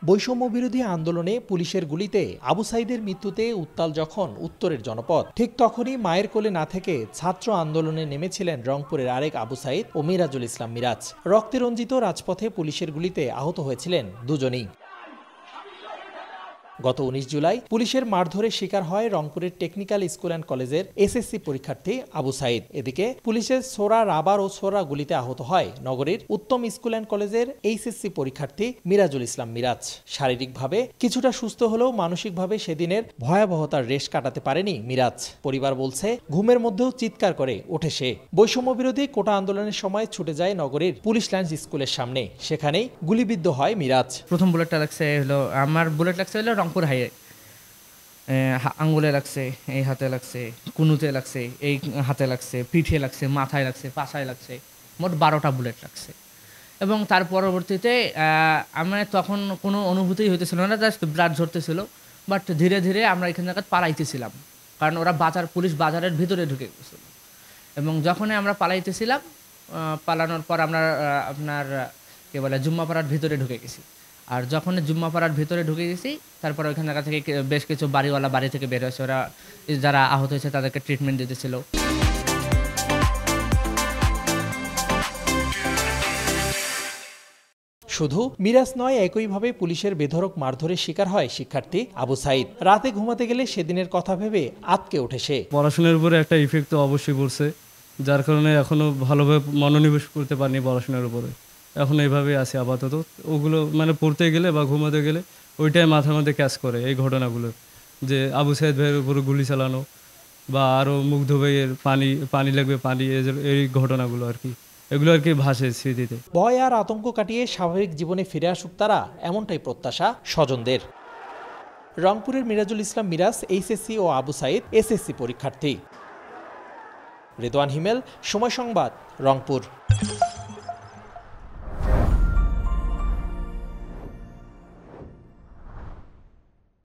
বৈষম্য বিরোধী আন্দোলনে পুলিশের গুলিতে আবু সাইদের মৃত্যুতে উত্তাল যখন উত্তরের জনপদ, ঠিক তখনই মায়ের কোলে না থেকে ছাত্র আন্দোলনে নেমেছিলেন রংপুরের আরেক আবু সাইদ ও মিরাজুল ইসলাম মিরাজ। রক্তে রঞ্জিত রাজপথে পুলিশের গুলিতে আহত হয়েছিলেন দুজনেই। গত ১৯ জুলাই পুলিশের মারধরের শিকার হয় রংপুরের টেকনিক্যাল স্কুল অ্যান্ড কলেজের এসএসসি পরীক্ষার্থী আবু সাইদ। এদিকে পুলিশের ছোড়া রাবার ও ছোড়া গুলিতে আহত হয় নগরীর উত্তম স্কুল অ্যান্ড কলেজের এইচএসসি পরীক্ষার্থী মিরাজুল ইসলাম মিরাজ। শারীরিকভাবে কিছুটা সুস্থ হলেও মানসিকভাবে সেদিনের ভয়াবহতার রেশ কাটাতে পারেনি মিরাজ। পরিবার বলছে, ঘুমের মধ্যেও চিৎকার করে ওঠে সে। বৈষম্য বিরোধী কোটা আন্দোলনের সময় ছুটে যায় নগরীর পুলিশ লাইন্স স্কুলের সামনে, সেখানেই গুলিবিদ্ধ হয় মিরাজ। প্রথম বুলেটটা লাগছে হলো আমার বুলেট লাগছে হলো রংপুর হাইয়ে, আঙ্গুলে লাগছে, এই হাতে লাগছে, কুনুতে লাগছে, এই হাতে লাগছে, পিঠে লাগছে, মাথায় লাগছে, পাছায় লাগছে, মোট 12টা বুলেট লাগছে। এবং তার পরবর্তীতে আমার তখন কোনো অনুভূতি হইতেছিল না, জাস্ট ব্লাড ঝরতেছিল। বাট ধীরে ধীরে আমরা এখান থেকে পালাইতেছিলাম, কারণ ওরা পুলিশ বাজারের ভিতরে ঢুকে গেছিল। এবং যখনই আমরা পালাইতেছিলাম, পালানোর পর আমরা আপনার জুম্মাপাড়ার ভিতরে ঢুকে গেছি। আর যখন জুম্মাপাড়ার ভিতরে ঢুকে গেছি, তারপর ওইখান জায়গা থেকে বেশ কিছু বাড়িওয়ালা বাড়ি থেকে বের হয়েছে, ওরা যারা আহত হয়েছে তাদেরকে ট্রিটমেন্ট দিতেছিল। শুধু মিরাজ নয়, একইভাবে পুলিশের বেধড়ক মারধরের শিকার হয় শিক্ষার্থী আবু সাইদ। রাতে ঘুমাতে গেলে সেদিনের কথা ভেবে আঁতকে ওঠে সে। পড়াশোনার উপরে একটা ইফেক্ট তো অবশ্যই পড়ছে, যার কারণে এখনো ভালোভাবে মনোনিবেশ করতে পারিনি পড়াশোনার উপরে। এখন এইভাবে আছে আপাতত। ওগুলো পড়তে গেলে বা ঘুমাতে গেলে ওইটাই মাথার মধ্যে ক্যাচ করে, এই ঘটনাগুলো, যে আবু সাইদ ভাইয়ের উপরে গুলি চালানো বা আরও মুগ্ধ ভাইয়ের পানি লাগবে পানি, এই ঘটনাগুলো আর কি, এগুলো আর কি ভাসে স্মৃতিতে। ভয় আর আতঙ্ক কাটিয়ে স্বাভাবিক জীবনে ফিরে আসুক তারা, এমনটাই প্রত্যাশা স্বজনদের। রংপুরের মিরাজুল ইসলাম মিরাজ এইচএসসি ও আবু সাইদ এসএসসি পরীক্ষার্থী। রেদওয়ান হিমেল, সময় সংবাদ, রংপুর।